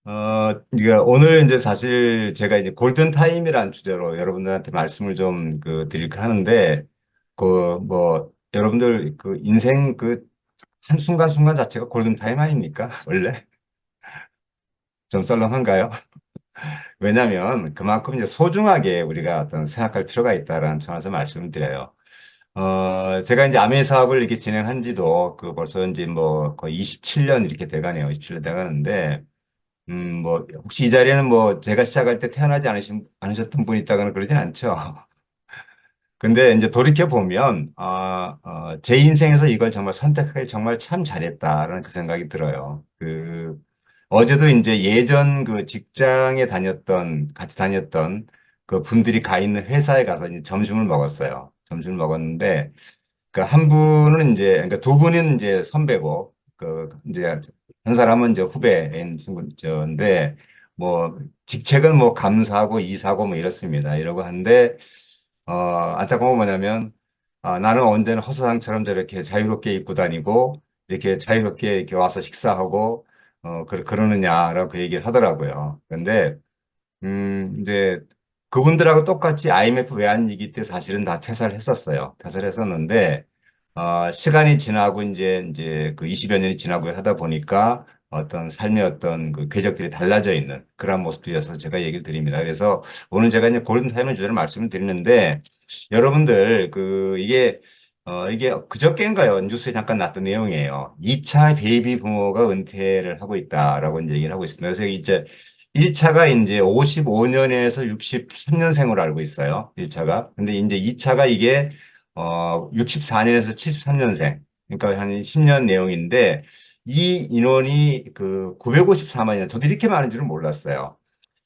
오늘 이제 사실 제가 이제 골든타임이라는 주제로 여러분들한테 말씀을 좀 드릴까 하는데, 여러분들 인생 한순간순간 자체가 골든타임 아닙니까? 원래? 좀 썰렁한가요? 왜냐면 그만큼 이제 소중하게 우리가 어떤 생각할 필요가 있다라는 점에서 말씀을 드려요. 제가 이제 아메 사업을 이렇게 진행한 지도 벌써 이제 뭐 거의 27년 이렇게 돼가네요. 27년 돼가는데, 혹시 이 자리에는 제가 시작할 때 태어나지 않으셨던 분이 있다거나 그러진 않죠. 근데 이제 돌이켜보면, 제 인생에서 이걸 정말 선택하기 정말 참 잘했다라는 그 생각이 들어요. 어제도 이제 예전 그 직장에 같이 다녔던 그 분들이 가 있는 회사에 가서 이제 점심을 먹었어요. 점심을 먹었는데, 그 한 분은 이제, 그러니까 두 분은 이제 선배고, 이제 한 사람은 이제 후배인 친구인데, 뭐, 직책은 뭐 감사하고 이사고 뭐 이렇습니다. 이러고 한데, 안타까운 건 뭐냐면, 나는 언제나 허사상처럼 저렇게 자유롭게 입고 다니고, 이렇게 자유롭게 이렇게 와서 식사하고, 그러느냐라고 그 얘기를 하더라고요. 근데, 이제 그분들하고 똑같이 IMF 외환위기 때 사실은 다 퇴사를 했었어요. 퇴사를 했었는데, 시간이 지나고 이제 그 20여 년이 지나고 하다 보니까 어떤 삶의 어떤 그 궤적들이 달라져 있는 그런 모습들이어서 제가 얘기를 드립니다. 그래서 오늘 제가 이제 골든타임의 주제를 말씀을 드리는데, 여러분들 이게 그저께인가요? 뉴스에 잠깐 났던 내용이에요. 2차 베이비 부모가 은퇴를 하고 있다라고 이제 얘기를 하고 있습니다. 그래서 이제 1차가 이제 55년에서 63년생으로 알고 있어요. 1차가. 근데 이제 2차가 이게 64년에서 73년생. 그러니까 한 10년 내용인데 이 인원이 954만이나 저도 이렇게 많은 줄은 몰랐어요.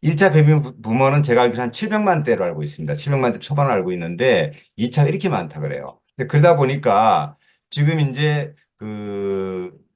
1차 베이비 부모는 제가 알기로 한 700만 대로 알고 있습니다. 700만 대 초반을 알고 있는데 2차가 이렇게 많다 그래요. 근데 그러다 보니까 지금 이제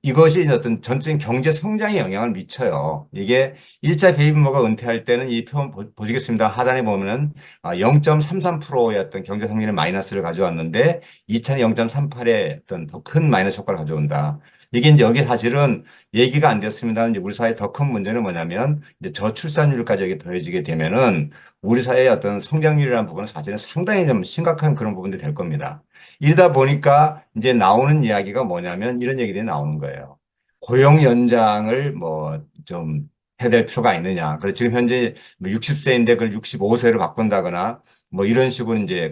이것이 이제 어떤 전체적인 경제 성장에 영향을 미쳐요. 이게 1차 베이비 부모가 은퇴할 때는 이 표 보시겠습니다. 하단에 보면은 0.33%의 어떤 경제 성장의 마이너스를 가져왔는데 2차는 0.38의 어떤 더 큰 마이너스 효과를 가져온다. 이게 이제 여기 사실은 얘기가 안 됐습니다. 이제 우리 사회 더 큰 문제는 뭐냐면 이제 저출산율까지 여기 더해지게 되면은 우리 사회의 어떤 성장률이라는 부분은 사실은 상당히 좀 심각한 그런 부분들이 될 겁니다. 이러다 보니까 이제 나오는 이야기가 뭐냐면 이런 얘기들이 나오는 거예요. 고용 연장을 뭐 좀 해야 될 필요가 있느냐. 그래 지금 현재 60세인데 그걸 65세로 바꾼다거나 뭐 이런 식으로 이제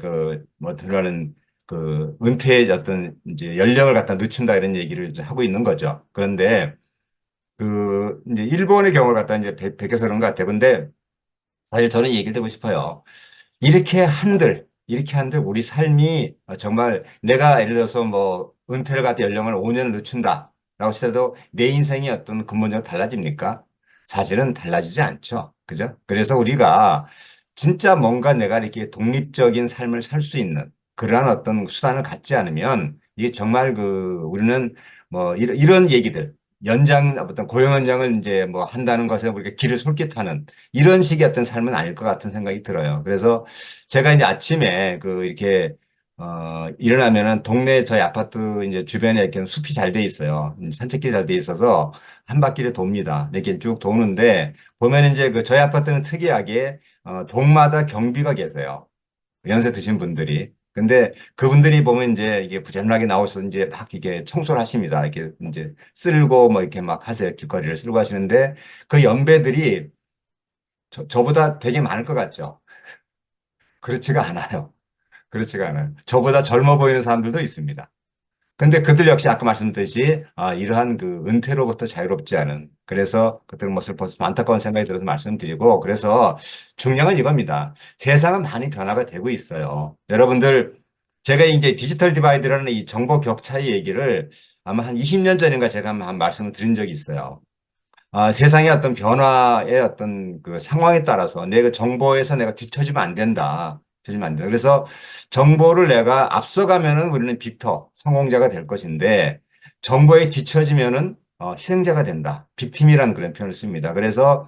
들어가는 은퇴의 어떤 이제 연령을 갖다 늦춘다 이런 얘기를 이제 하고 있는 거죠. 그런데 이제 일본의 경우를 갖다 이제 베껴서 그런 것 같아요. 근데 사실 저는 얘기를 드리고 싶어요. 이렇게 한들 우리 삶이 정말 내가 예를 들어서 뭐 은퇴를 갖다 연령을 5년을 늦춘다. 라고 해도 내 인생이 어떤 근본적으로 달라집니까? 사실은 달라지지 않죠. 그죠? 그래서 우리가 진짜 뭔가 내가 이렇게 독립적인 삶을 살 수 있는 그러한 어떤 수단을 갖지 않으면 이게 정말 우리는 뭐 이런 얘기들 어떤 고용 연장을 이제 뭐 한다는 것에 우리가 귀를 솔깃하는 이런 식의 어떤 삶은 아닐 것 같은 생각이 들어요. 그래서 제가 이제 아침에 이렇게 일어나면은 동네 저희 아파트 이제 주변에 이렇게 숲이 잘 돼 있어요. 산책길이 잘 돼 있어서 한 바퀴를 돕니다. 이렇게 쭉 도는데 보면 이제 저희 아파트는 특이하게 동마다 경비가 계세요. 연세 드신 분들이. 근데 그분들이 보면 이제 이게 부지런하게 나오셔서 이제 막 이게 청소를 하십니다. 이렇게 이제 쓸고 뭐 이렇게 막 하세요. 길거리를 쓸고 하시는데 그 연배들이 저보다 되게 많을 것 같죠. 그렇지가 않아요. 그렇지가 않아요. 저보다 젊어 보이는 사람들도 있습니다. 근데 그들 역시 아까 말씀드렸듯이 이러한 은퇴로부터 자유롭지 않은 그래서 그들 모습을 보서 안타까운 생각이 들어서 말씀드리고 그래서 중요한 건 이겁니다. 세상은 많이 변화가 되고 있어요. 여러분들 제가 이제 디지털 디바이드라는 이 정보 격차의 얘기를 아마 한 20년 전인가 제가 한번 말씀을 드린 적이 있어요. 세상의 어떤 변화의 어떤 그 상황에 따라서 내가 정보에서 내가 뒤처지면 안 된다. 뒤처지면 안 된다. 그래서 정보를 내가 앞서가면은 우리는 빅터, 성공자가 될 것인데 정보에 뒤처지면은 희생자가 된다. 빅팀이라는 그런 표현을 씁니다. 그래서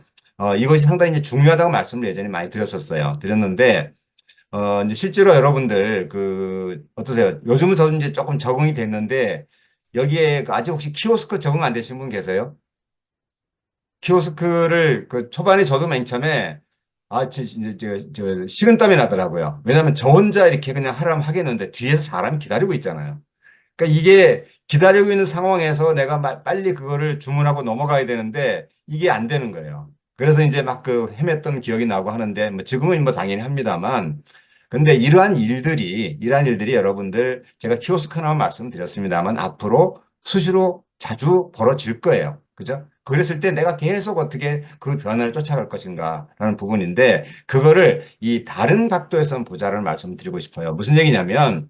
이것이 상당히 이제 중요하다고 말씀을 예전에 많이 드렸었어요. 드렸는데 이제 실제로 여러분들 어떠세요? 요즘은 저도 이제 조금 적응이 됐는데 여기에 아직 혹시 키오스크 적응 안 되신 분 계세요? 키오스크를 그 초반에 저도 맨 처음에 식은땀이 나더라고요. 왜냐하면 저 혼자 이렇게 그냥 하라면 하겠는데 뒤에서 사람이 기다리고 있잖아요. 그러니까 이게 기다리고 있는 상황에서 내가 빨리 그거를 주문하고 넘어가야 되는데 이게 안 되는 거예요. 그래서 이제 막 그 헤맸던 기억이 나고 하는데 뭐 지금은 뭐 당연히 합니다만 근데 이러한 일들이 여러분들 제가 키오스크 하나만 말씀드렸습니다만 앞으로 수시로 자주 벌어질 거예요. 그죠? 그랬을 때 내가 계속 어떻게 그 변화를 쫓아갈 것인가라는 부분인데 그거를 이 다른 각도에서 보자를 말씀드리고 싶어요. 무슨 얘기냐면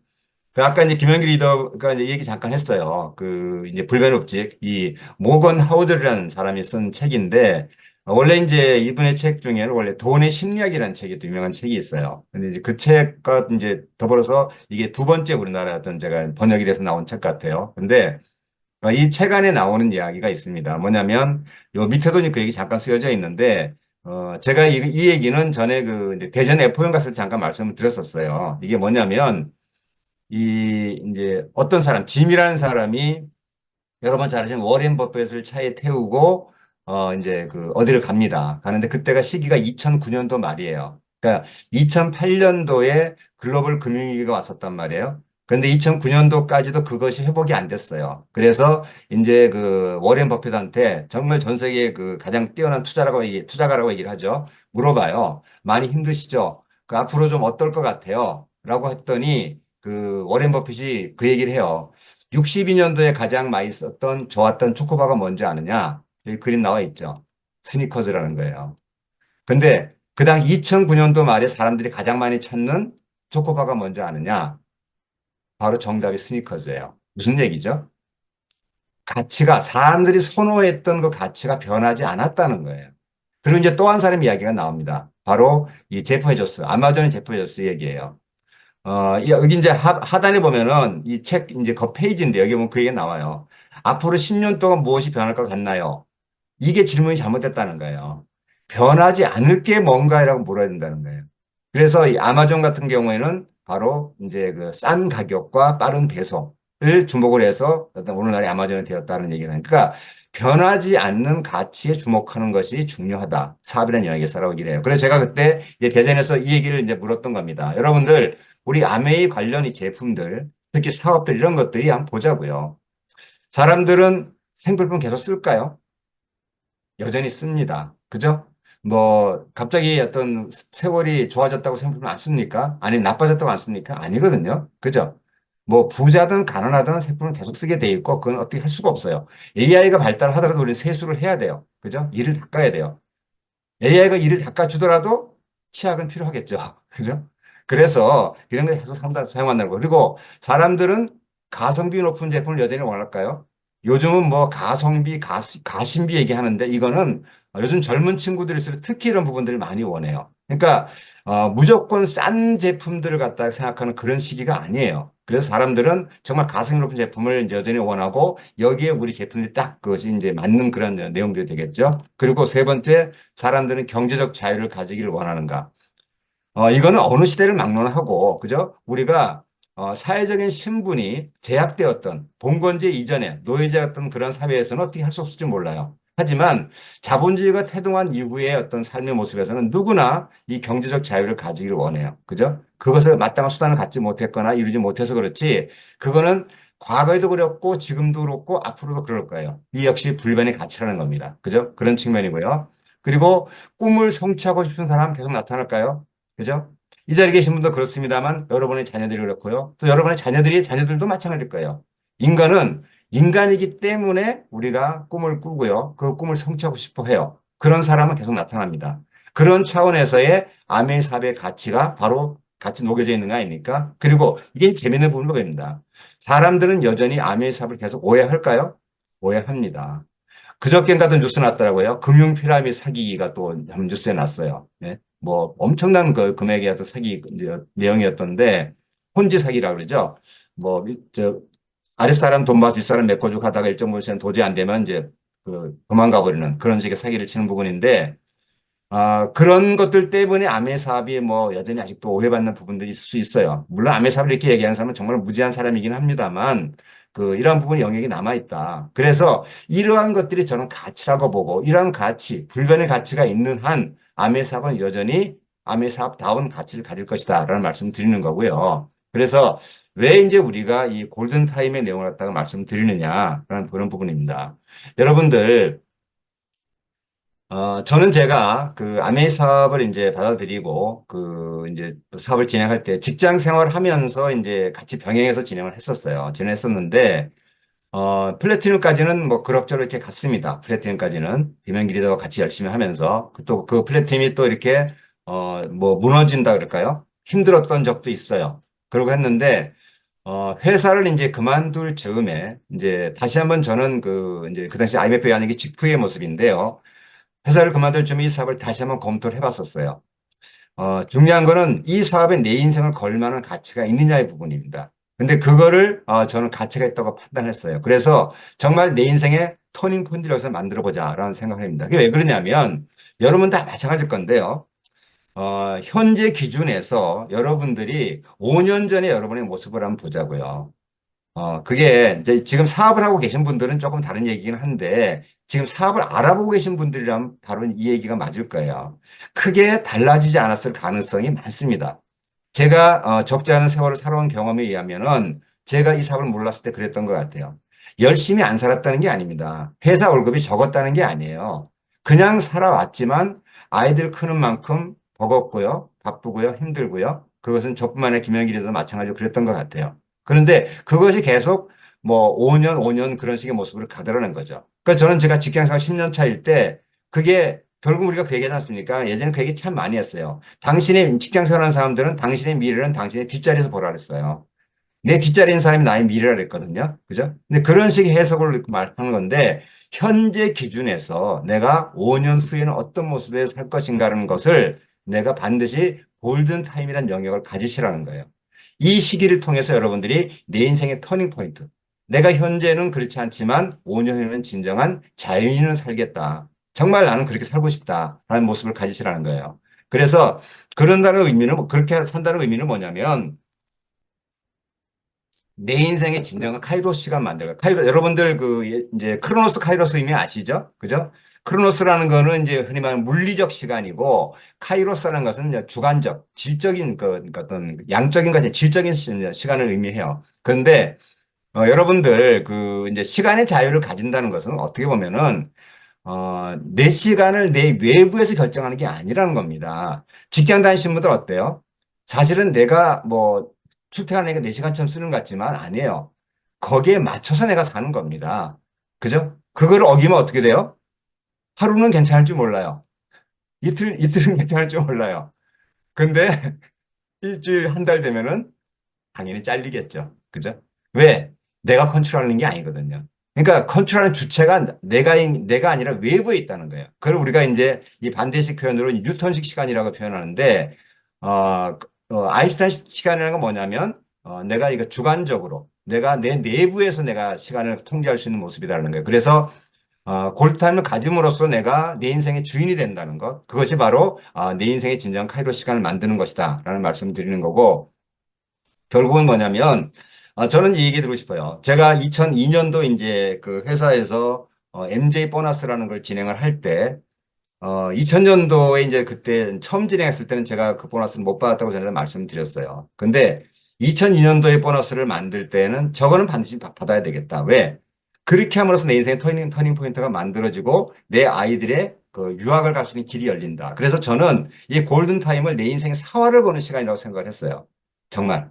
그 아까 이제 김영길 리더가 이제 얘기 잠깐 했어요. 그 이제 불변업직 이 모건 하우저라는 사람이 쓴 책인데 원래 이제 이분의 책 중에는 원래 돈의 심리학이라는 책이 또 유명한 책이 있어요. 근데 이제 그 책과 이제 더불어서 이게 두 번째 우리나라 어떤 제가 번역이 돼서 나온 책 같아요. 근데 이 책 안에 나오는 이야기가 있습니다. 뭐냐면 요 밑에도 그 얘기 잠깐 쓰여져 있는데 제가 이 얘기는 전에 그 이제 대전 F1 갔을 때 잠깐 말씀을 드렸었어요. 이게 뭐냐면 이 이제 어떤 사람, 짐이라는 사람이 여러분 잘 아시는 워렌 버핏을 차에 태우고 이제 그 어디를 갑니다. 가는데 그때가 시기가 2009년도 말이에요. 그러니까 2008년도에 글로벌 금융위기가 왔었단 말이에요. 그런데 2009년도까지도 그것이 회복이 안 됐어요. 그래서 이제 그 워렌 버핏한테 정말 전 세계 그 가장 뛰어난 투자가라고 얘기를 하죠. 물어봐요. 많이 힘드시죠? 그 앞으로 좀 어떨 것 같아요? 라고 했더니 그 워렌 버핏이 그 얘기를 해요. 62년도에 가장 많이 썼던 좋았던 초코바가 뭔지 아느냐? 여기 그림 나와 있죠. 스니커즈라는 거예요. 근데 그 당 2009년도 말에 사람들이 가장 많이 찾는 초코바가 뭔지 아느냐? 바로 정답이 스니커즈예요. 무슨 얘기죠? 가치가 사람들이 선호했던 그 가치가 변하지 않았다는 거예요. 그리고 이제 또 한 사람 이야기가 나옵니다. 바로 이 제프 베조스, 아마존의 제프 베조스 얘기예요. 여기 이제 하단에 보면은 이 책 이제 그 페이지인데 여기 보면 그 얘기가 나와요. 앞으로 10년 동안 무엇이 변할 것 같나요? 이게 질문이 잘못됐다는 거예요. 변하지 않을 게 뭔가라고 물어야 된다는 거예요. 그래서 이 아마존 같은 경우에는 바로 이제 그 싼 가격과 빠른 배송을 주목을 해서 어떤 오늘날의 아마존이 되었다는 얘기를 하니까 그러니까 변하지 않는 가치에 주목하는 것이 중요하다. 사업이라는 영역에서라고 얘기를 해요. 그래서 제가 그때 이제 대전에서 이 얘기를 이제 물었던 겁니다. 여러분들, 우리 아메이 관련 이 제품들, 특히 사업들 이런 것들이 한번 보자고요. 사람들은 생필품 계속 쓸까요? 여전히 씁니다. 그죠? 뭐 갑자기 어떤 세월이 좋아졌다고 생각하면 안 씁니까? 아니 나빠졌다고 안 씁니까? 아니거든요. 그죠? 뭐 부자든 가난하든 생필품을 계속 쓰게 돼 있고 그건 어떻게 할 수가 없어요. AI가 발달하더라도 우리는 세수를 해야 돼요. 그죠? 일을 닦아야 돼요. AI가 일을 닦아주더라도 치약은 필요하겠죠. 그죠? 그래서 이런 거 계속 사용한다는 거. 그리고 사람들은 가성비 높은 제품을 여전히 원할까요? 요즘은 뭐 가성비, 가심비 얘기하는데 이거는 요즘 젊은 친구들일수록 특히 이런 부분들을 많이 원해요. 그러니까 무조건 싼 제품들을 갖다 생각하는 그런 시기가 아니에요. 그래서 사람들은 정말 가성비 높은 제품을 여전히 원하고 여기에 우리 제품이 딱 그것이 이제 맞는 그런 내용들이 되겠죠. 그리고 세 번째, 사람들은 경제적 자유를 가지기를 원하는가? 이거는 어느 시대를 막론하고, 그죠? 우리가 사회적인 신분이 제약되었던 봉건제 이전에 노예제였던 그런 사회에서는 어떻게 할 수 없을지 몰라요. 하지만 자본주의가 태동한 이후의 어떤 삶의 모습에서는 누구나 이 경제적 자유를 가지기를 원해요. 그죠? 그것을 마땅한 수단을 갖지 못했거나 이루지 못해서 그렇지, 그거는 과거에도 그렇고 지금도 그렇고 앞으로도 그럴 거예요. 이 역시 불변의 가치라는 겁니다. 그죠? 그런 측면이고요. 그리고 꿈을 성취하고 싶은 사람 계속 나타날까요? 그죠? 이 자리에 계신 분도 그렇습니다만 여러분의 자녀들이 그렇고요. 또 여러분의 자녀들도 마찬가지일 거예요. 인간은 인간이기 때문에 우리가 꿈을 꾸고요. 그 꿈을 성취하고 싶어 해요. 그런 사람은 계속 나타납니다. 그런 차원에서의 아메이 사업의 가치가 바로 같이 녹여져 있는 거 아닙니까? 그리고 이게 재밌는 부분입니다. 사람들은 여전히 아메이 사업을 계속 오해할까요? 오해합니다. 그저께 같은 뉴스 났더라고요. 금융 피라미드 사기가 또 한 뉴스에 났어요. 예? 뭐 엄청난 그 금액의 어떤 사기 이제 내용이었던데 혼지 사기라고 그러죠. 뭐 저 아랫사람 돈 받고 윗사람 메꿔주고 하다가 일정 부분 시간 도저히 안 되면 이제 그 도망가 버리는 그런 식의 사기를 치는 부분인데 그런 것들 때문에 아메 사업이 뭐 여전히 아직도 오해받는 부분들이 있을 수 있어요. 물론 아메 사업을 이렇게 얘기하는 사람은 정말 무지한 사람이긴 합니다만 이러한 부분이 영역이 남아있다. 그래서 이러한 것들이 저는 가치라고 보고 이러한 가치, 불변의 가치가 있는 한 아메 사업은 여전히 아메 사업다운 가치를 가질 것이다. 라는 말씀을 드리는 거고요. 그래서 왜 이제 우리가 이 골든타임의 내용을 갖다가 말씀드리느냐라는 그런 부분입니다. 여러분들, 저는 제가 그 아메이 사업을 이제 받아들이고 이제 사업을 진행할 때 직장 생활을 하면서 이제 같이 병행해서 진행을 했었어요. 진행했었는데, 플래티넘까지는 뭐 그럭저럭 이렇게 갔습니다. 플래티넘까지는. 김현기 리더와 같이 열심히 하면서 또 그 플래티넘이 또 이렇게, 뭐 무너진다 그럴까요? 힘들었던 적도 있어요. 그러고 했는데, 회사를 이제 그만둘 즈음에 이제 다시 한번 저는 이제 그 당시 IMF에 하는 게 직후의 모습인데요. 회사를 그만둘 즈음에 이 사업을 다시 한번 검토를 해봤었어요. 중요한 거는 이 사업에 내 인생을 걸 만한 가치가 있느냐의 부분입니다. 근데 그거를 저는 가치가 있다고 판단했어요. 그래서 정말 내 인생의 터닝 포인트를 여기서 만들어 보자라는 생각을 합니다. 그게 왜 그러냐면 여러분 다 마찬가지일 건데요. 현재 기준에서 여러분들이 5년 전에 여러분의 모습을 한번 보자고요. 그게 이제 지금 사업을 하고 계신 분들은 조금 다른 얘기긴 한데 지금 사업을 알아보고 계신 분들이라면 바로 이 얘기가 맞을 거예요. 크게 달라지지 않았을 가능성이 많습니다. 제가 적지 않은 세월을 살아온 경험에 의하면은 제가 이 사업을 몰랐을 때 그랬던 것 같아요. 열심히 안 살았다는 게 아닙니다. 회사 월급이 적었다는 게 아니에요. 그냥 살아왔지만 아이들 크는 만큼 버겁고요, 바쁘고요, 힘들고요. 그것은 저뿐만 아니라 김영길에도 마찬가지로 그랬던 것 같아요. 그런데 그것이 계속 뭐 5년, 5년 그런 식의 모습으로 가더라는 거죠. 그러니까 저는 제가 직장생활 10년 차일 때 그게 결국 우리가 그 얘기하지 않습니까? 예전에 그 얘기 참 많이 했어요. 당신의 직장생활하는 사람들은 당신의 미래는 당신의 뒷자리에서 보라 그랬어요. 내 뒷자리에 있는 사람이 나의 미래라 그랬거든요. 그죠? 근데 그런 식의 해석을 말하는 건데 현재 기준에서 내가 5년 후에는 어떤 모습에 살 것인가라는 것을 내가 반드시 골든타임이라는 영역을 가지시라는 거예요. 이 시기를 통해서 여러분들이 내 인생의 터닝 포인트. 내가 현재는 그렇지 않지만 5년 후에는 진정한 자유인을 살겠다. 정말 나는 그렇게 살고 싶다라는 모습을 가지시라는 거예요. 그래서 그런다는 의미는, 그렇게 산다는 의미는 뭐냐면 내 인생의 진정한 카이로스 시간 만들고 여러분들 이제 크로노스 카이로스 의미 아시죠? 그죠? 크로노스라는 거는 이제 흔히 말하는 물리적 시간이고 카이로스라는 것은 이제 주관적, 질적인 그러니까 어떤 양적인 것이 질적인 시간을 의미해요. 그런데 여러분들 이제 시간의 자유를 가진다는 것은 어떻게 보면은 내 시간을 내 외부에서 결정하는 게 아니라는 겁니다. 직장 다니시는 분들 어때요? 사실은 내가 뭐 출퇴근하니까 내 시간처럼 쓰는 것 같지만 아니에요. 거기에 맞춰서 내가 사는 겁니다. 그죠? 그걸 어기면 어떻게 돼요? 하루는 괜찮을지 몰라요. 이틀은 괜찮을지 몰라요. 근데 일주일, 한 달 되면은 당연히 잘리겠죠. 그죠? 왜? 내가 컨트롤하는 게 아니거든요. 그러니까 컨트롤하는 주체가 내가 아니라 외부에 있다는 거예요. 그걸 우리가 이제 이 반대식 표현으로 뉴턴식 시간이라고 표현하는데, 아인슈타인 시간이라는 건 뭐냐면, 내가 이거 주관적으로, 내가 내 내부에서 내가 시간을 통제할 수 있는 모습이라는 거예요. 그래서 골타임을 가짐으로써 내가 내 인생의 주인이 된다는 것. 그것이 바로 내 인생의 진정 카이로 시간을 만드는 것이다. 라는 말씀을 드리는 거고, 결국은 뭐냐면, 저는 이 얘기 드리고 싶어요. 제가 2002년도 이제 그 회사에서 MJ 보너스라는 걸 진행을 할 때, 2000년도에 이제 그때 처음 진행했을 때는 제가 그 보너스를 못 받았다고 전에 말씀드렸어요. 근데 2002년도에 보너스를 만들 때는 저거는 반드시 받아야 되겠다. 왜? 그렇게 함으로써 내 인생의 터닝 포인트가 만들어지고 내 아이들의 그 유학을 갈 수 있는 길이 열린다. 그래서 저는 이 골든타임을 내 인생의 사활을 보는 시간이라고 생각을 했어요. 정말.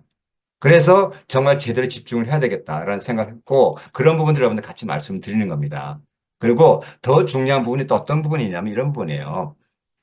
그래서 정말 제대로 집중을 해야 되겠다라는 생각을 했고 그런 부분들 여러분들 같이 말씀드리는 겁니다. 그리고 더 중요한 부분이 또 어떤 부분이냐면 이런 부분이에요.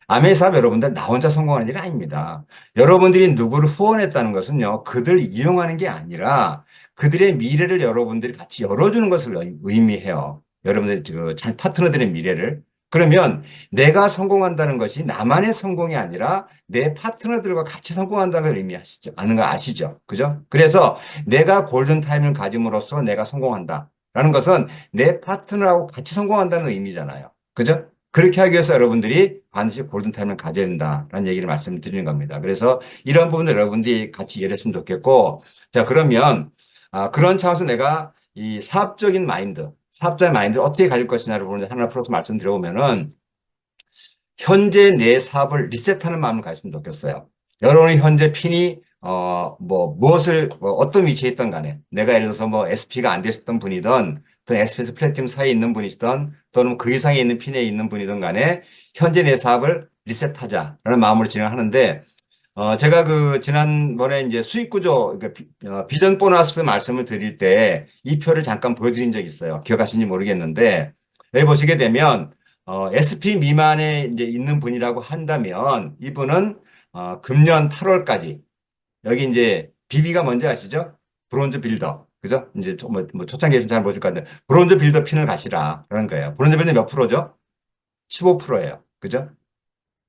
아메 사업 여러분들 나 혼자 성공하는 일이 아닙니다. 여러분들이 누구를 후원했다는 것은요, 그들 이용하는 게 아니라 그들의 미래를 여러분들이 같이 열어주는 것을 의미해요. 여러분들 잘 파트너들의 미래를. 그러면 내가 성공한다는 것이 나만의 성공이 아니라 내 파트너들과 같이 성공한다는 걸 의미하시죠. 아는 거 아시죠? 그죠? 그래서 내가 골든타임을 가짐으로써 내가 성공한다. 라는 것은 내 파트너하고 같이 성공한다는 의미잖아요. 그죠? 그렇게 하기 위해서 여러분들이 반드시 골든타임을 가져야 된다라는 얘기를 말씀드리는 겁니다. 그래서 이런 부분들 여러분들이 같이 이해했으면 좋겠고, 자, 그러면, 그런 차원에서 내가 이 사업적인 마인드, 사업자의 마인드를 어떻게 가질 것이냐를 보는 하나 풀어서 말씀드려보면은 현재 내 사업을 리셋하는 마음을 가졌으면 좋겠어요. 여러분이 현재 핀이 무엇을 어떤 위치에 있던 간에 내가 예를 들어서 뭐 SP가 안 되셨던 분이든 또는 SP에서 플래티넘 사이에 있는 분이시든 또는 그 이상에 있는 핀에 있는 분이든 간에 현재 내 사업을 리셋하자라는 마음으로 진행하는데 제가 그 지난번에 이제 수익 구조 그러니까 비전 보너스 말씀을 드릴 때 이 표를 잠깐 보여드린 적이 있어요. 기억하시는지 모르겠는데 여기 보시게 되면 SP 미만에 이제 있는 분이라고 한다면 이분은 금년 8월까지 여기 이제 BB가 뭔지 아시죠? 브론즈 빌더. 그죠? 이제 뭐 초창기에 잘 모실 것 같은데 브론즈 빌더 핀을 가시라. 그런 거예요. 브론즈 빌더 몇 프로죠? 15%예요. 그죠?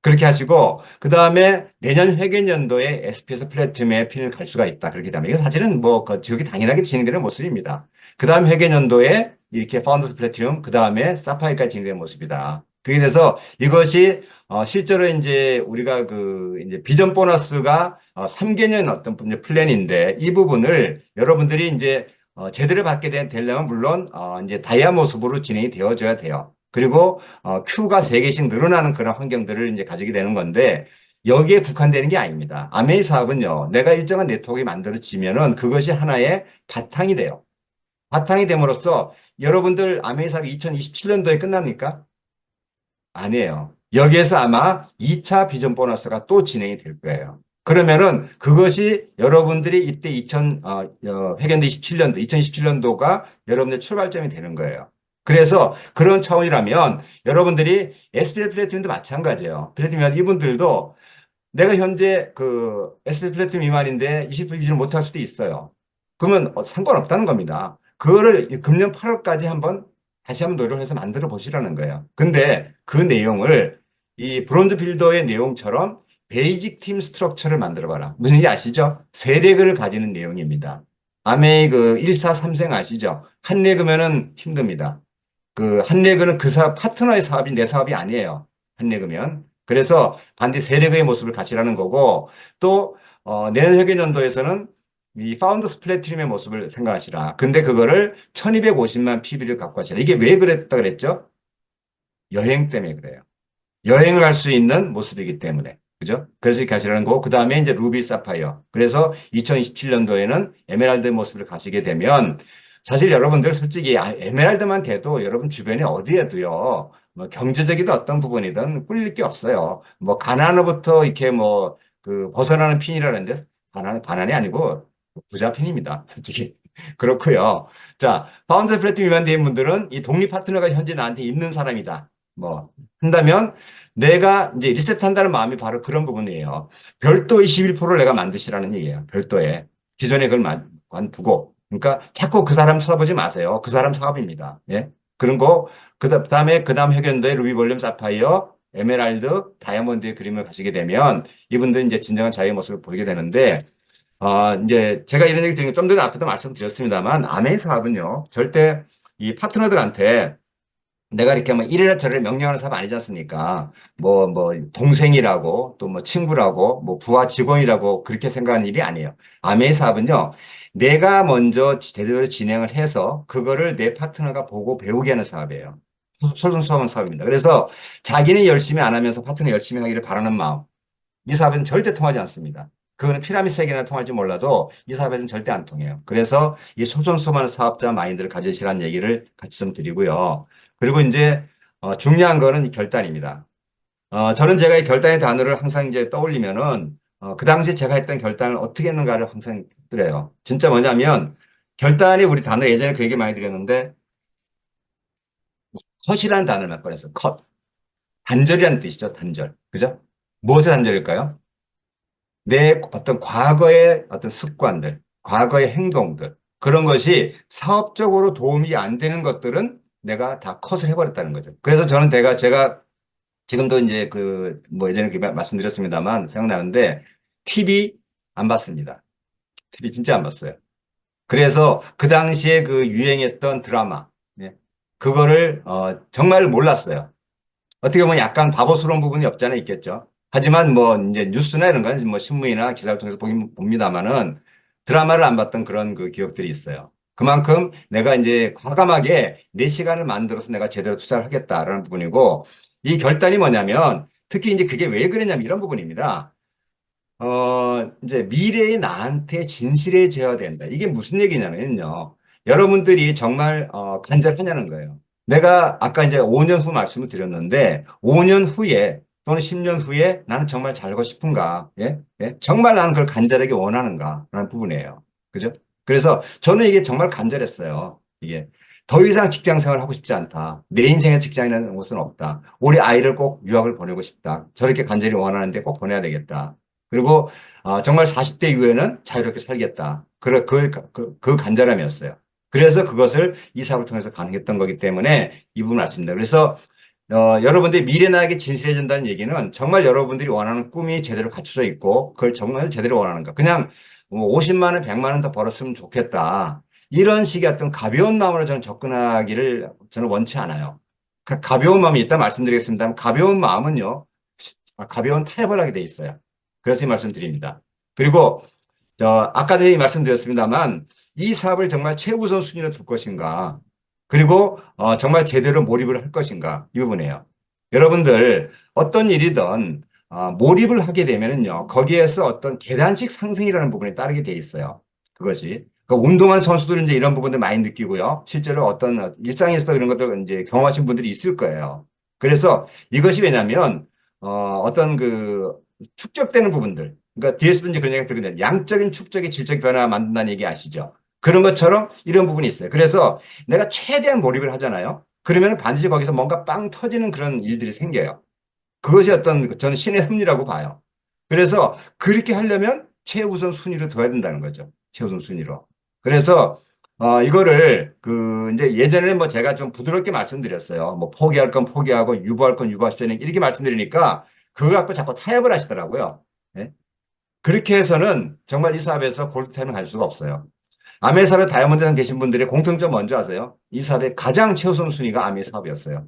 그렇게 하시고 그다음에 내년 회계연도에 SP에서 플래티넘에 핀을 갈 수가 있다. 그렇게 되면 이거 사실은 뭐그 지역이 당연하게 진행되는 모습입니다. 그다음 회계연도에 이렇게 파운더스 플래티넘 그다음에 사파이어까지 진행되는 모습이다. 그렇게 돼서 이것이 실제로 이제 우리가 그 이제 비전 보너스가 3개년 어떤 이제 플랜인데 이 부분을 여러분들이 이제 제대로 받게 되려면 물론 이제 다이아 모습으로 진행이 되어줘야 돼요. 그리고 Q가 3개씩 늘어나는 그런 환경들을 이제 가지게 되는 건데 여기에 국한되는 게 아닙니다. 아메이 사업은요. 내가 일정한 네트워크가 만들어지면은 그것이 하나의 바탕이 돼요. 바탕이 됨으로써 여러분들 아메이 사업이 2027년도에 끝납니까? 아니에요. 여기에서 아마 2차 비전 보너스가 또 진행이 될 거예요. 그러면은 그것이 여러분들이 이때 회견도 27년도, 2027년도가 여러분의 출발점이 되는 거예요. 그래서 그런 차원이라면 여러분들이 SPL 플래티넘도 마찬가지예요. 플래티넘 이분들도 내가 현재 그 SP 플래티넘 미만인데 20% 유지를 못할 수도 있어요. 그러면 상관없다는 겁니다. 그거를 금년 8월까지 다시 한번 노력을 해서 만들어 보시라는 거예요. 근데 그 내용을 이 브론즈 빌더의 내용처럼 베이직 팀 스트럭처를 만들어 봐라. 무슨 얘기 아시죠? 세레그를 가지는 내용입니다. 아메이 그 1사 3생 아시죠? 한 레그면은 힘듭니다. 그 한 레그는 그 사업 파트너의 사업이 내 사업이 아니에요. 한 레그면. 그래서 반드시 세 레그의 모습을 가지라는 거고 또 내년 회계연도에서는 이 파운더스 플래티넘의 모습을 생각하시라. 근데 그거를 1250만 PB를 갖고 하시라. 이게 왜 그랬다 그랬죠? 여행 때문에 그래요. 여행을 할 수 있는 모습이기 때문에. 그죠? 그래서 이렇게 하시라는 거고, 그 다음에 이제 루비 사파이어. 그래서 2027년도에는 에메랄드 모습을 가시게 되면, 사실 여러분들 솔직히 에메랄드만 돼도 여러분 주변에 어디에도요, 뭐 경제적이든 어떤 부분이든 꿀릴 게 없어요. 뭐 가난으로부터 이렇게 뭐 그 벗어나는 핀이라는데, 가난이 아니고 부자 핀입니다. 솔직히. 그렇고요. 자, 파운드 플래팅 위반된 분들은 이 독립 파트너가 현재 나한테 있는 사람이다. 뭐 한다면 내가 이제 리셋한다는 마음이 바로 그런 부분이에요. 별도의 21%를 내가 만드시라는 얘기예요. 별도의. 기존에 그걸 관두고. 그러니까 자꾸 그 사람 쳐다보지 마세요. 그 사람 사업입니다. 예. 그런 거, 그 다음 회견도의 루비 볼륨 사파이어, 에메랄드, 다이아몬드의 그림을 가시게 되면 이분들은 이제 진정한 자유의 모습을 보이게 되는데, 이제 제가 이런 얘기 드리는 좀 전에 앞에도 말씀드렸습니다만, 아메이 사업은요, 절대 이 파트너들한테 내가 이렇게 뭐 이래라 저래라 명령하는 사람 아니지 않습니까? 동생이라고 또 뭐 친구라고 뭐 부하 직원이라고 그렇게 생각하는 일이 아니에요. 아메이 사업은요, 내가 먼저 제대로 진행을 해서 그거를 내 파트너가 보고 배우게 하는 사업이에요. 솔선수범한 사업입니다. 그래서 자기는 열심히 안 하면서 파트너 열심히 하기를 바라는 마음. 이 사업은 절대 통하지 않습니다. 그거는 피라미드 세계나 통할지 몰라도 이 사업에서는 절대 안 통해요. 그래서 이 솔선수범하는 사업자 마인드를 가지시라는 얘기를 같이 좀 드리고요. 그리고 이제 중요한 거는 이 결단입니다. 저는 제가 이 결단의 단어를 항상 이제 떠올리면은 그 당시 제가 했던 결단을 어떻게 했는가를 항상 드려요. 진짜 뭐냐면 결단이 우리 단어 예전에 그 얘기 많이 드렸는데 컷이라는 단어를 몇 번 했어요. 컷. 단절이라는 뜻이죠. 단절. 그죠? 무엇의 단절일까요? 내 어떤 과거의 어떤 습관들, 과거의 행동들, 그런 것이 사업적으로 도움이 안 되는 것들은 내가 다 컷을 해버렸다는 거죠. 그래서 저는 제가 지금도 이제 뭐 예전에 말씀드렸습니다만 생각나는데 TV 안 봤습니다. TV 진짜 안 봤어요. 그래서 그 당시에 그 유행했던 드라마, 예, 그거를 정말 몰랐어요. 어떻게 보면 약간 바보스러운 부분이 없지 않아 있겠죠. 하지만 뭐 이제 뉴스나 이런 거는 뭐 신문이나 기사를 통해서 봅니다만은 드라마를 안 봤던 그런 그 기억들이 있어요. 그만큼 내가 이제 과감하게 내 시간을 만들어서 내가 제대로 투자를 하겠다라는 부분이고, 이 결단이 뭐냐면 특히 이제 그게 왜 그러냐면 이런 부분입니다. 이제 미래의 나한테 진실해져야 된다. 이게 무슨 얘기냐면요. 여러분들이 정말 간절하냐는 거예요. 내가 아까 이제 5년 후 말씀을 드렸는데 5년 후에 또는 10년 후에 나는 정말 살고 싶은가? 예? 예? 정말 나는 그걸 간절하게 원하는가? 라는 부분이에요. 그죠? 그래서 저는 이게 정말 간절했어요. 이게 더 이상 직장 생활을 하고 싶지 않다. 내 인생에 직장이라는 것은 없다. 우리 아이를 꼭 유학을 보내고 싶다. 저렇게 간절히 원하는데 꼭 보내야 되겠다. 그리고 정말 40대 이후에는 자유롭게 살겠다. 그 간절함이었어요. 그래서 그것을 이 사업을 통해서 가능했던 거기 때문에 이 부분 말씀드립니다. 그래서 여러분들이 미래 나에게 진실해진다는 얘기는 정말 여러분들이 원하는 꿈이 제대로 갖춰져 있고 그걸 정말 제대로 원하는가. 그냥 뭐 50만 원, 100만 원 더 벌었으면 좋겠다. 이런 식의 어떤 가벼운 마음으로 저는 접근하기를 저는 원치 않아요. 가벼운 마음이 있다 말씀드리겠습니다. 가벼운 마음은요, 가벼운 타협을 하게 돼 있어요. 그래서 이 말씀 드립니다. 그리고 아까도 말씀드렸습니다만 이 사업을 정말 최우선 순위로 둘 것인가 그리고 정말 제대로 몰입을 할 것인가 이 부분이에요. 여러분들 어떤 일이든 몰입을 하게 되면은요 거기에서 어떤 계단식 상승이라는 부분이 따르게 돼 있어요. 그것이 운동하는 선수들은 이제 이런 부분들 많이 느끼고요. 실제로 어떤 일상에서 이런 것들 이제 경험하신 분들이 있을 거예요. 그래서 이것이 왜냐하면 어떤 그 축적되는 부분들. 그러니까 뒤에서도 이제 그런 얘기가 들거든요. 양적인 축적이 질적 변화 만든다는 얘기 아시죠? 그런 것처럼 이런 부분이 있어요. 그래서 내가 최대한 몰입을 하잖아요. 그러면 반드시 거기서 뭔가 빵 터지는 그런 일들이 생겨요. 그것이 어떤 저는 신의 섭리라고 봐요. 그래서 그렇게 하려면 최우선 순위로 둬야 된다는 거죠. 최우선 순위로. 그래서 이거를 그 이제 예전에 뭐 제가 좀 부드럽게 말씀드렸어요. 뭐 포기할 건 포기하고 유보할 건 유보하시오 이렇게 말씀드리니까 그걸 갖고 자꾸 타협을 하시더라고요. 예? 그렇게 해서는 정말 이 사업에서 골드타임을 갈 수가 없어요. 아메 사업에 다이아몬드상 계신 분들의 공통점 먼저 아세요? 이 사업의 가장 최우선 순위가 아메 사업이었어요.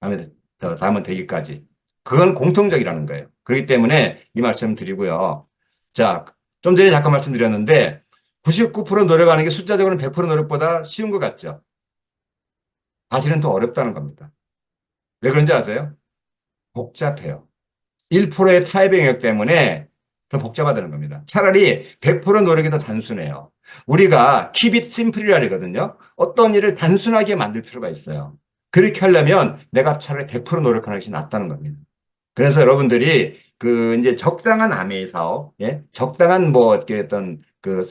아메 다이아몬드 되기까지. 그건 공통적이라는 거예요. 그렇기 때문에 이 말씀 드리고요. 자, 좀 전에 잠깐 말씀드렸는데 99% 노력하는 게 숫자적으로는 100% 노력보다 쉬운 것 같죠? 사실은 더 어렵다는 겁니다. 왜 그런지 아세요? 복잡해요. 1%의 타협의 영역 때문에 더 복잡하다는 겁니다. 차라리 100% 노력이 더 단순해요. 우리가 keep it simple이라 하거든요. 어떤 일을 단순하게 만들 필요가 있어요. 그렇게 하려면 내가 차라리 100% 노력하는 것이 낫다는 겁니다. 그래서 여러분들이 그 이제 적당한 아메이 사업, 예? 적당한 뭐 이렇게 어떤 그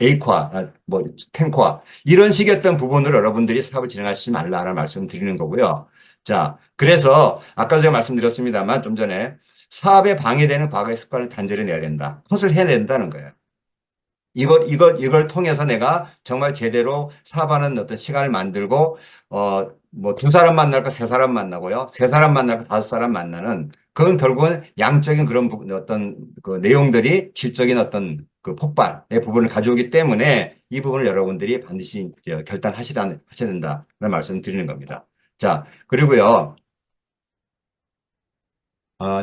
에이과, 뭐 탱과 이런 식의 어떤 부분을 여러분들이 사업을 진행하시지 말라는 말씀을 드리는 거고요. 자, 그래서 아까 제가 말씀드렸습니다만 좀 전에 사업에 방해되는 과거의 습관을 단절히 내야 된다. 컷을 해야 된다는 거예요. 이걸 통해서 내가 정말 제대로 사업하는 어떤 시간을 만들고, 뭐, 두 사람 만날까, 세 사람 만나고요. 세 사람 만날까, 다섯 사람 만나는, 그건 결국은 양적인 그런 부분, 어떤 그 내용들이 질적인 어떤 그 폭발의 부분을 가져오기 때문에 이 부분을 여러분들이 반드시 하셔야 된다는 말씀을 드리는 겁니다. 자, 그리고요,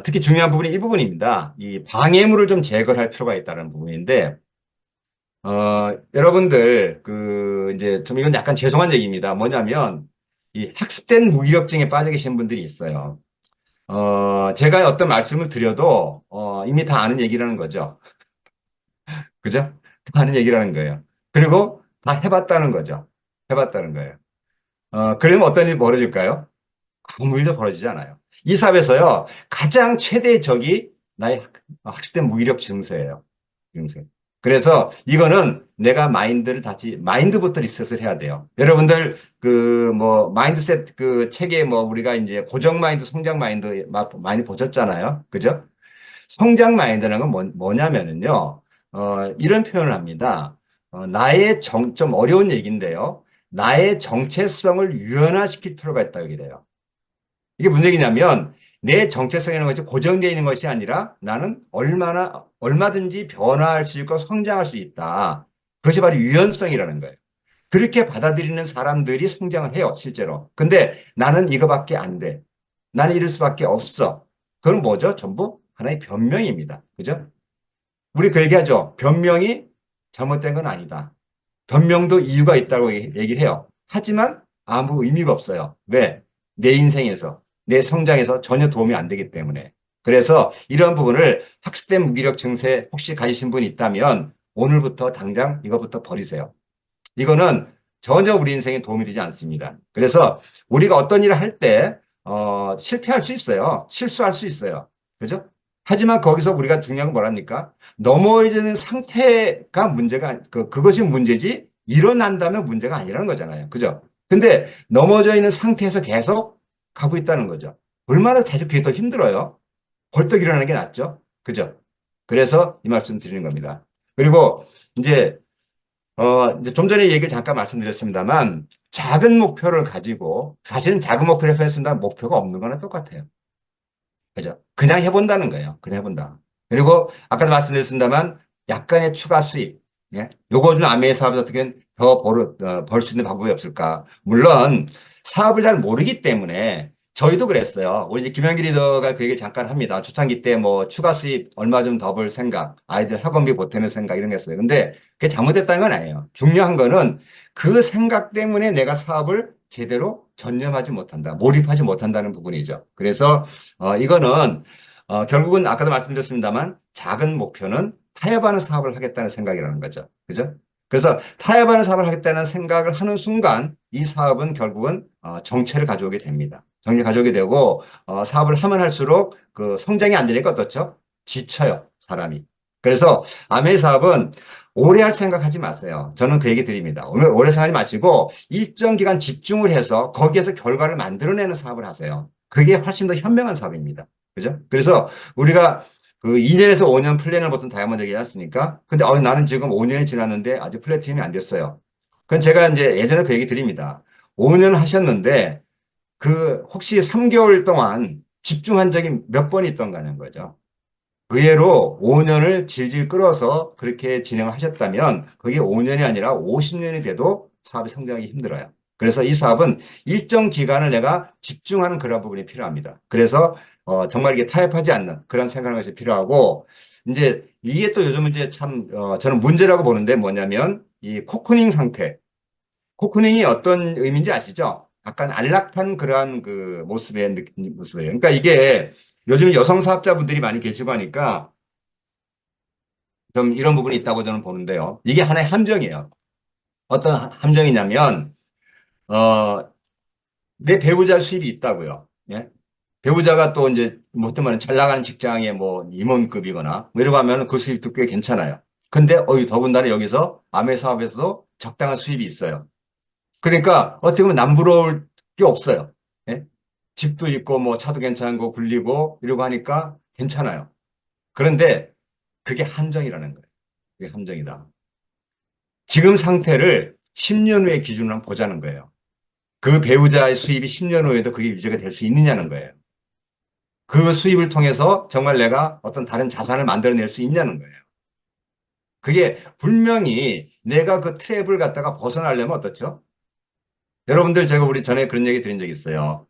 특히 중요한 부분이 이 부분입니다. 이 방해물을 좀 제거할 필요가 있다는 부분인데, 여러분들, 이제, 좀 이건 약간 죄송한 얘기입니다. 뭐냐면, 이 학습된 무기력증에 빠져 계신 분들이 있어요. 제가 어떤 말씀을 드려도, 이미 다 아는 얘기라는 거죠. 그죠? 다 아는 얘기라는 거예요. 그리고 다 해봤다는 거죠. 해봤다는 거예요. 그러면 어떤 일이 벌어질까요? 아무 일도 벌어지지 않아요. 이 사업에서요, 가장 최대의 적이 나의 학습된 무기력 증세예요. 증세. 그래서 이거는 내가 마인드부터 리셋을 해야 돼요. 여러분들, 뭐, 마인드셋 책에 뭐, 우리가 이제 고정 마인드, 성장 마인드 많이 보셨잖아요. 그죠? 성장 마인드라는 건 뭐냐면은요, 이런 표현을 합니다. 좀 어려운 얘기인데요. 나의 정체성을 유연화시킬 필요가 있다고 얘기해요. 이게 무슨 얘기냐면 내 정체성이라는 것이 고정되어 있는 것이 아니라 나는 얼마든지 변화할 수 있고 성장할 수 있다. 그것이 바로 유연성이라는 거예요. 그렇게 받아들이는 사람들이 성장을 해요, 실제로. 근데 나는 이거밖에 안 돼. 나는 이럴 수밖에 없어. 그건 뭐죠? 전부 하나의 변명입니다. 그죠? 우리 그 얘기하죠. 변명이 잘못된 건 아니다. 변명도 이유가 있다고 얘기를 해요. 하지만 아무 의미가 없어요. 왜? 내 인생에서, 내 성장에서 전혀 도움이 안 되기 때문에. 그래서 이런 부분을 학습된 무기력 증세 혹시 가지신 분이 있다면 오늘부터 당장 이것부터 버리세요. 이거는 전혀 우리 인생에 도움이 되지 않습니다. 그래서 우리가 어떤 일을 할 때, 실패할 수 있어요. 실수할 수 있어요. 그죠? 하지만 거기서 우리가 중요한 건 뭐랍니까? 넘어지는 상태가 문제가, 그것이 문제지, 일어난다면 문제가 아니라는 거잖아요. 그죠? 근데 넘어져 있는 상태에서 계속 가고 있다는 거죠. 얼마나 자주 그게 더 힘들어요. 벌떡 일어나는 게 낫죠. 그죠? 그래서 이 말씀 드리는 겁니다. 그리고 이제 이제 좀 전에 얘기를 잠깐 말씀드렸습니다만, 작은 목표를 가지고, 사실은 작은 목표를 했습니다. 목표가 없는 거나 똑같아요. 그죠? 그냥 해본다는 거예요. 그냥 해본다. 그리고 아까도 말씀드렸습니다만, 약간의 추가 수입. 예? 요거 좀 아메이 사업을 어떻게 벌 수 있는 방법이 없을까? 물론, 사업을 잘 모르기 때문에, 저희도 그랬어요. 우리 이제 김현기 리더가 그 얘기 잠깐 합니다. 초창기 때 뭐 추가 수입 얼마 좀 더 벌 생각, 아이들 학원비 보태는 생각 이런 게 있어요. 근데 그게 잘못됐다는 건 아니에요. 중요한 거는 그 생각 때문에 내가 사업을 제대로 전념하지 못한다, 몰입하지 못한다는 부분이죠. 그래서 이거는 결국은 아까도 말씀드렸습니다만 작은 목표는 타협하는 사업을 하겠다는 생각이라는 거죠. 그죠? 그래서 타협하는 사업을 하겠다는 생각을 하는 순간 이 사업은 결국은 정체를 가져오게 됩니다. 정체를 가져오게 되고 사업을 하면 할수록 그 성장이 안 되니까 어떻죠? 지쳐요, 사람이. 그래서 아메 사업은 오래 할 생각하지 마세요. 저는 그 얘기 드립니다. 오늘 오래 생각하지 마시고 일정 기간 집중을 해서 거기에서 결과를 만들어내는 사업을 하세요. 그게 훨씬 더 현명한 사업입니다. 그죠? 그래서 우리가 그 2년에서 5년 플랜을 보통 다이아몬드 얘기하지 않습니까? 근데 나는 지금 5년이 지났는데 아직 플래티넘이 안 됐어요. 그건 제가 이제 예전에 그 얘기 드립니다. 5년 하셨는데 그 혹시 3개월 동안 집중한 적이 몇 번 있던가는 거죠. 의외로 5년을 질질 끌어서 그렇게 진행을 하셨다면 그게 5년이 아니라 50년이 돼도 사업이 성장하기 힘들어요. 그래서 이 사업은 일정 기간을 내가 집중하는 그런 부분이 필요합니다. 그래서 정말 이게 타협하지 않는 그런 생각하는 것이 필요하고 이제 이게 또 요즘 이제 참 저는 문제라고 보는데 뭐냐면 이 코크닝 상태. 코크닝이 어떤 의미인지 아시죠? 약간 안락한 그러한 그 모습의 모습이에요. 그러니까 이게 요즘 여성 사업자분들이 많이 계시고 하니까 좀 이런 부분이 있다고 저는 보는데요. 이게 하나의 함정이에요. 어떤 함정이냐면, 어, 내 배우자 수입이 있다고요. 예? 배우자가 또 이제, 뭐 어떤 말은 잘 나가는 직장에 뭐 임원급이거나, 뭐 이러고 하면 그 수입도 꽤 괜찮아요. 근데, 더군다나 여기서 아메 사업에서도 적당한 수입이 있어요. 그러니까 어떻게 보면 남부러울 게 없어요. 예? 집도 있고, 뭐 차도 괜찮은 거 굴리고 이러고 하니까 괜찮아요. 그런데 그게 함정이라는 거예요. 그게 함정이다. 지금 상태를 10년 후의 기준으로 한번 보자는 거예요. 그 배우자의 수입이 10년 후에도 그게 유지가 될 수 있느냐는 거예요. 그 수입을 통해서 정말 내가 어떤 다른 자산을 만들어낼 수 있냐는 거예요. 그게 분명히 내가 그 트랩을 갖다가 벗어나려면 어떻죠? 여러분들 제가 우리 전에 그런 얘기 드린 적 있어요.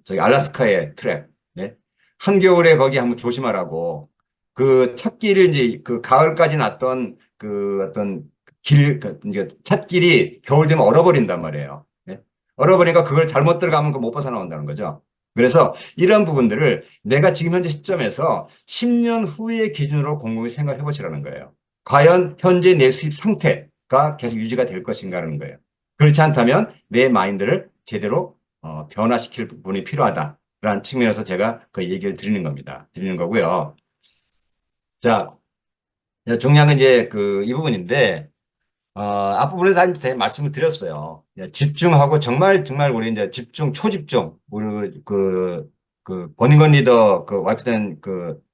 저기 알래스카의 트랩. 네? 한겨울에 거기 한번 조심하라고. 그 찾기를 이제 그 가을까지 났던 그 어떤 이제 찾길이 겨울 되면 얼어버린단 말이에요. 네? 얼어버리니까 그걸 잘못 들어가면 그 못 벗어나온다는 거죠. 그래서 이런 부분들을 내가 지금 현재 시점에서 10년 후의 기준으로 곰곰이 생각해 보시라는 거예요. 과연 현재 내 수입 상태가 계속 유지가 될 것인가라는 거예요. 그렇지 않다면 내 마인드를 제대로 변화시킬 부분이 필요하다라는 측면에서 제가 그 얘기를 드리는 겁니다. 드리는 거고요. 자, 중요한 건 이제 이 부분인데, 앞부분에서 제가 말씀을 드렸어요. 집중하고 정말 정말 우리 이제 집중, 초집중, 우리 버닝건 리더 그 와이프 된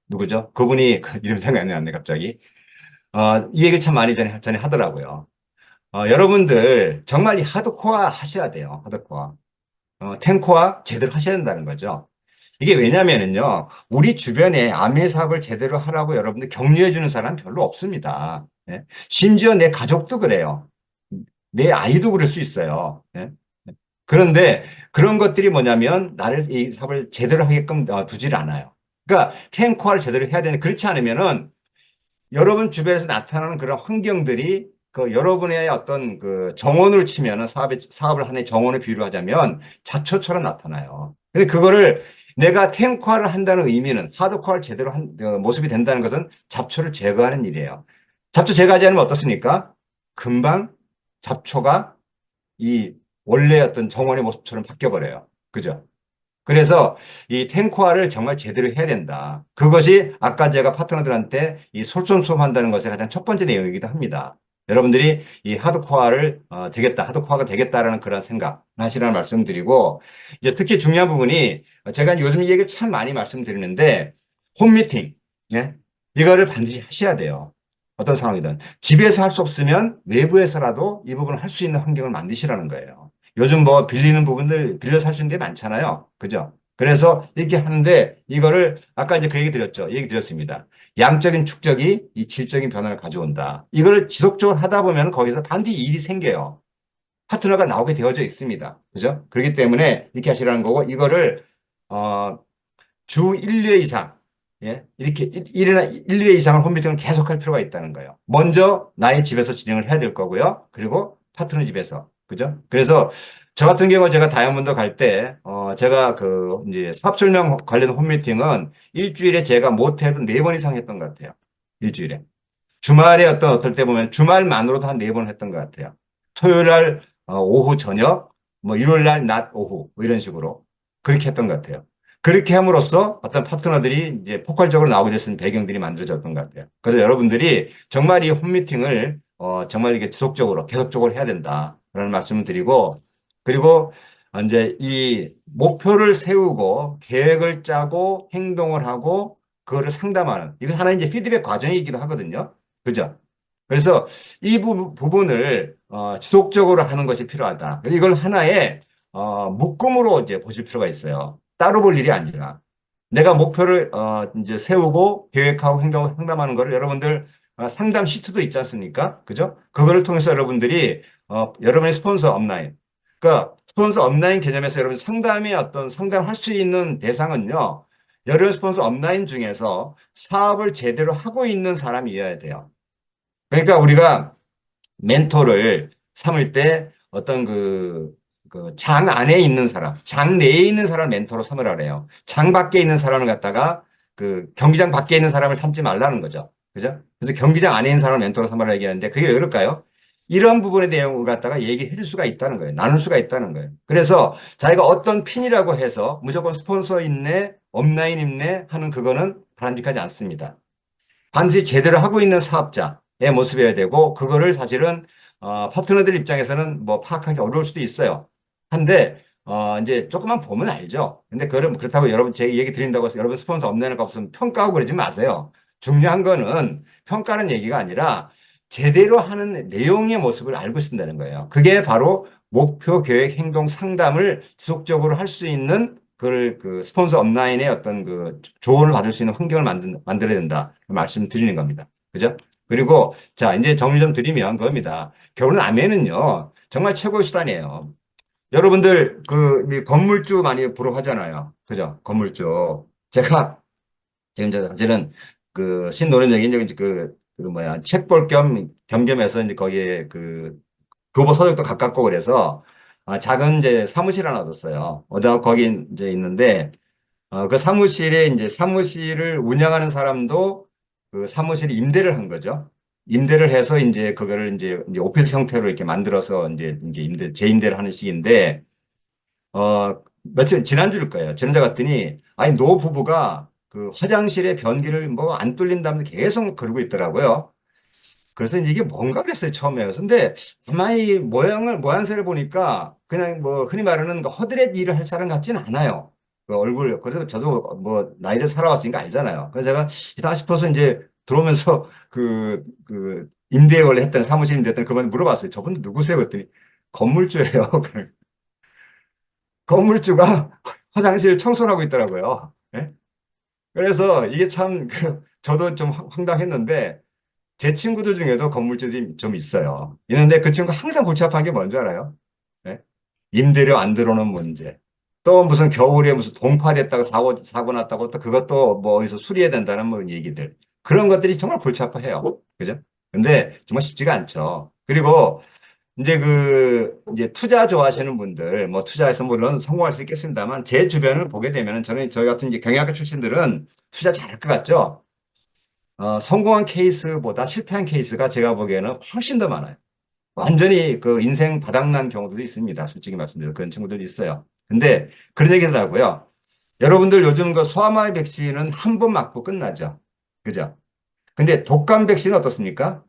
누구죠? 그분이 그 이름 생각이 안 나네, 갑자기. 이 얘기를 참 많이 전에 하더라고요. 여러분들 정말 이 하드코어 하셔야 돼요. 하드코어. 탱코와 제대로 하셔야 된다는 거죠. 이게 왜냐면은요, 우리 주변에 아메 사업을 제대로 하라고 여러분들 격려해 주는 사람 별로 없습니다. 예? 심지어 내 가족도 그래요. 내 아이도 그럴 수 있어요. 예? 그런데 그런 것들이 뭐냐면 나를 이 사업을 제대로 하게끔 두질 않아요. 그러니까 탱코화를 제대로 해야 되는 그렇지 않으면은 여러분 주변에서 나타나는 그런 환경들이 그 여러분의 어떤 그 정원을 치면은 사업을 하나의 정원을 비유로 하자면 잡초처럼 나타나요. 근데 그거를 내가 탱커화를 한다는 의미는 하드코어를 제대로 한 모습이 된다는 것은 잡초를 제거하는 일이에요. 잡초 제거하지 않으면 어떻습니까? 금방 잡초가 이 원래 어떤 정원의 모습처럼 바뀌어버려요. 그죠? 그래서 이 탱커화를 정말 제대로 해야 된다. 그것이 아까 제가 파트너들한테 이 솔선수범한다는 것의 가장 첫 번째 내용이기도 합니다. 여러분들이 이 하드코어를 되겠다, 하드코어가 되겠다라는 그런 생각 하시라는 말씀드리고 이제 특히 중요한 부분이 제가 요즘 이 얘기를 참 많이 말씀드리는데 홈미팅, 예? 이거를 반드시 하셔야 돼요. 어떤 상황이든 집에서 할 수 없으면 외부에서라도 이 부분을 할 수 있는 환경을 만드시라는 거예요. 요즘 뭐 빌리는 부분들 빌려 살 수 있는 게 많잖아요. 그죠? 그래서 이렇게 하는데 이거를 아까 이제 그 얘기 드렸죠. 얘기 드렸습니다. 양적인 축적이 이 질적인 변화를 가져온다. 이걸 지속적으로 하다 보면 거기서 반드시 일이 생겨요. 파트너가 나오게 되어져 있습니다. 그죠? 그렇기 때문에 이렇게 하시라는 거고 이거를 어, 주 1회 이상 예? 이렇게 1회 이상을 홈미팅을 계속 할 필요가 있다는 거예요. 먼저 나의 집에서 진행을 해야 될 거고요. 그리고 파트너 집에서. 그죠? 그래서 저 같은 경우 제가 다이아몬드 갈 때, 제가 그 이제 사업 설명 관련 홈미팅은 일주일에 제가 못해도 4번 이상 했던 것 같아요. 일주일에. 주말에 어떨 때 보면 주말만으로도 한 4번 했던 것 같아요. 토요일 날 오후 저녁, 뭐 일요일 날 낮 오후 뭐 이런 식으로 그렇게 했던 것 같아요. 그렇게 함으로써 어떤 파트너들이 이제 폭발적으로 나오게 됐는 배경들이 만들어졌던 것 같아요. 그래서 여러분들이 정말 이 홈미팅을 정말 이게 지속적으로 계속적으로 해야 된다라는 말씀을 드리고 그리고 이제 이 목표를 세우고 계획을 짜고 행동을 하고 그거를 상담하는 이거 하나 이제 피드백 과정이기도 하거든요. 그죠? 그래서 이 부분을 지속적으로 하는 것이 필요하다. 이걸 하나의 묶음으로 이제 보실 필요가 있어요. 따로 볼 일이 아니라 내가 목표를 이제 세우고 계획하고 행동을 상담하는 거를 여러분들 상담 시트도 있지 않습니까? 그죠? 그거를 통해서 여러분들이 여러분의 스폰서 업라인 그러니까 스폰서 업라인 개념에서 여러분 상담의 어떤 상담할 수 있는 대상은요. 여러 스폰서 업라인 중에서 사업을 제대로 하고 있는 사람이어야 돼요. 그러니까 우리가 멘토를 삼을 때 어떤 장 안에 있는 사람, 장 내에 있는 사람을 멘토로 삼으라 그래요. 장 밖에 있는 사람을 갖다가 그 경기장 밖에 있는 사람을 삼지 말라는 거죠. 그죠? 그래서 경기장 안에 있는 사람을 멘토로 삼으라 얘기하는데 그게 왜 그럴까요? 이런 부분의 내용을 갖다가 얘기해 줄 수가 있다는 거예요. 나눌 수가 있다는 거예요. 그래서 자기가 어떤 핀이라고 해서 무조건 스폰서 있네, 업라인 있네 하는 그거는 바람직하지 않습니다. 반드시 제대로 하고 있는 사업자의 모습이어야 되고 그거를 사실은 파트너들 입장에서는 뭐 파악하기 어려울 수도 있어요. 한데 이제 조금만 보면 알죠. 근데 그걸 그렇다고 여러분 제 얘기 드린다고 해서 여러분 스폰서 없는 거 없으면 평가하고 그러지 마세요. 중요한 거는 평가는 얘기가 아니라 제대로 하는 내용의 모습을 알고 있다는 거예요. 그게 바로 목표, 계획, 행동, 상담을 지속적으로 할 수 있는 그걸 그 스폰서 업라인의 어떤 그 조언을 받을 수 있는 환경을 만들어야 된다. 말씀 드리는 겁니다. 그죠? 그리고 자, 이제 정리 좀 드리면 그겁니다. 결혼 안면은요 정말 최고의 수단이에요. 여러분들 그 건물주 많이 보러 하잖아요. 그죠? 건물주. 제가 지금 저 사실은 그 신노른역에 이제 그 뭐야 책 볼 겸겸해서 이제 거기에 그 교보 서적도 가깝고 그래서 작은 이제 사무실 하나 얻었어요. 얻어 거기 이제 있는데 그 사무실에 이제 사무실을 운영하는 사람도 그 사무실 임대를 한 거죠. 임대를 해서 이제 그거를 이제 오피스 형태로 이렇게 만들어서 이제 재임대를 하는 식인데 며칠 지난주일 거예요. 지난주 갔더니 아니 노 부부가 그 화장실에 변기를 뭐 안 뚫린다면서 계속 그러고 있더라고요. 그래서 이제 이게 뭔가 그랬어요, 처음에. 근데 가만히 모양새를 보니까 그냥 뭐 흔히 말하는 그 허드렛 일을 할 사람 같지는 않아요. 그 얼굴, 그래서 저도 뭐 나이를 살아왔으니까 알잖아요. 그래서 제가 이상하 싶어서 이제 들어오면서 임대 원래 했던 사무실 임대 했던 그분 물어봤어요. 저분 누구세요? 그랬더니 건물주예요. 건물주가 화장실 청소를 하고 있더라고요. 예? 그래서 이게 참, 저도 좀 황당했는데, 제 친구들 중에도 건물주들이 좀 있어요. 있는데 그 친구 항상 골치 아파한 게 뭔지 알아요? 예? 임대료 안 들어오는 문제. 또 무슨 겨울에 무슨 동파됐다고 사고 났다고 또 그것도 뭐 어디서 수리해야 된다는 뭐 얘기들. 그런 것들이 정말 골치 아파해요. 그죠? 근데 정말 쉽지가 않죠. 그리고 이제 투자 좋아하시는 분들, 뭐 투자해서 물론 성공할 수 있겠습니다만 제 주변을 보게 되면 저는 저희 같은 이제 경영학과 출신들은 투자 잘할 것 같죠? 성공한 케이스보다 실패한 케이스가 제가 보기에는 훨씬 더 많아요. 완전히 그 인생 바닥난 경우도 있습니다. 솔직히 말씀드려서 그런 친구들도 있어요. 근데 그런 얘기를 하고요. 여러분들 요즘 그 소아마비 백신은 한 번 맞고 끝나죠. 그죠? 근데 독감 백신은 어떻습니까?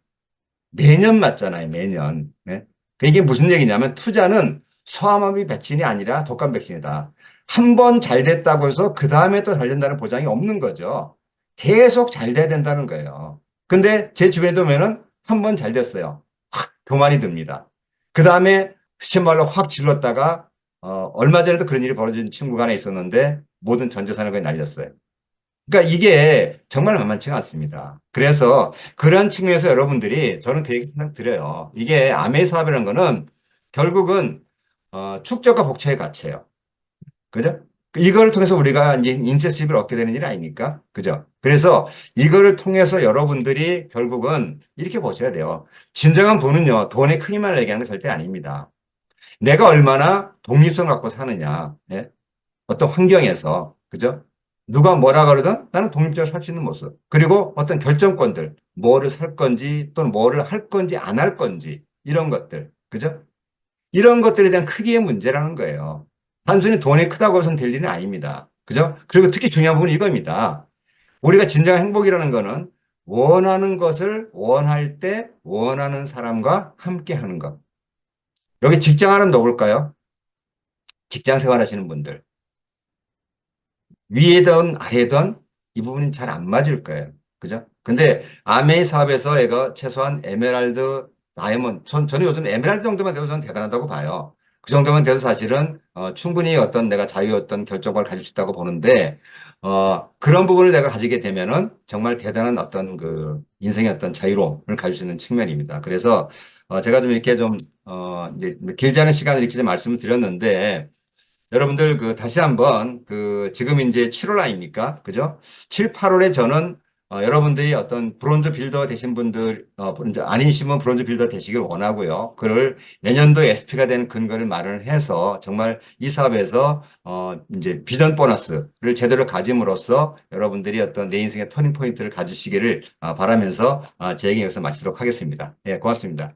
매년 맞잖아요, 매년. 네? 그 이게 무슨 얘기냐면 투자는 소아마비 백신이 아니라 독감 백신이다. 한 번 잘 됐다고 해서 그 다음에 또 잘 된다는 보장이 없는 거죠. 계속 잘 돼야 된다는 거예요. 근데 제 주변에 보면은 한 번 잘 됐어요. 확 교만이 듭니다. 그 다음에 시체말로 확 질렀다가 얼마 전에도 그런 일이 벌어진 친구가 하나 있었는데 모든 전 재산을 거의 날렸어요. 그러니까 이게 정말 만만치가 않습니다. 그래서 그런 측면에서 여러분들이 저는 그 얘기 항상 드려요. 이게 아메이 사업이라는 거는 결국은 축적과 복차의 가치예요. 그죠? 이걸 통해서 우리가 이제 인센티브를 얻게 되는 일 아닙니까? 그죠? 그래서 이거를 통해서 여러분들이 결국은 이렇게 보셔야 돼요. 진정한 돈은요, 돈의 크기만 얘기하는 게 절대 아닙니다. 내가 얼마나 독립성 갖고 사느냐. 예? 어떤 환경에서, 그죠? 누가 뭐라 그러든 나는 독립적으로 살 수 있는 모습. 그리고 어떤 결정권들, 뭐를 살 건지 또는 뭐를 할 건지 안 할 건지, 이런 것들. 그죠? 이런 것들에 대한 크기의 문제라는 거예요. 단순히 돈이 크다고 해서는 될 일은 아닙니다. 그죠? 그리고 특히 중요한 부분은 이겁니다. 우리가 진정한 행복이라는 거는 원하는 것을 원할 때 원하는 사람과 함께 하는 것. 여기 직장 하나 넣어볼까요? 직장 생활 하시는 분들. 위에든 아래든 이 부분이 잘 안 맞을 거예요. 그죠? 근데 아메이 사업에서 얘가 최소한 에메랄드, 다이아몬드, 저는 요즘 에메랄드 정도만 돼도 저는 대단하다고 봐요. 그 정도만 돼도 사실은 충분히 어떤 내가 자유 어떤 결정권을 가질 수 있다고 보는데 그런 부분을 내가 가지게 되면은 정말 대단한 어떤 그 인생의 어떤 자유로움을 가질 수 있는 측면입니다. 그래서 제가 좀 이렇게 좀 이제 길지 않은 시간을 이렇게 좀 말씀을 드렸는데 여러분들 그 다시 한번 그 지금 이제 7월 아닙니까? 그죠? 7, 8월에 저는 여러분들이 어떤 브론즈 빌더 되신 분들 이제 아니시면 브론즈 빌더 되시길 원하고요. 그걸 내년도 SP가 되는 근거를 마련을 해서 정말 이 사업에서 이제 비전 보너스를 제대로 가짐으로써 여러분들이 어떤 내 인생의 터닝 포인트를 가지시기를 바라면서 제 얘기 여기서 마치도록 하겠습니다. 예, 고맙습니다.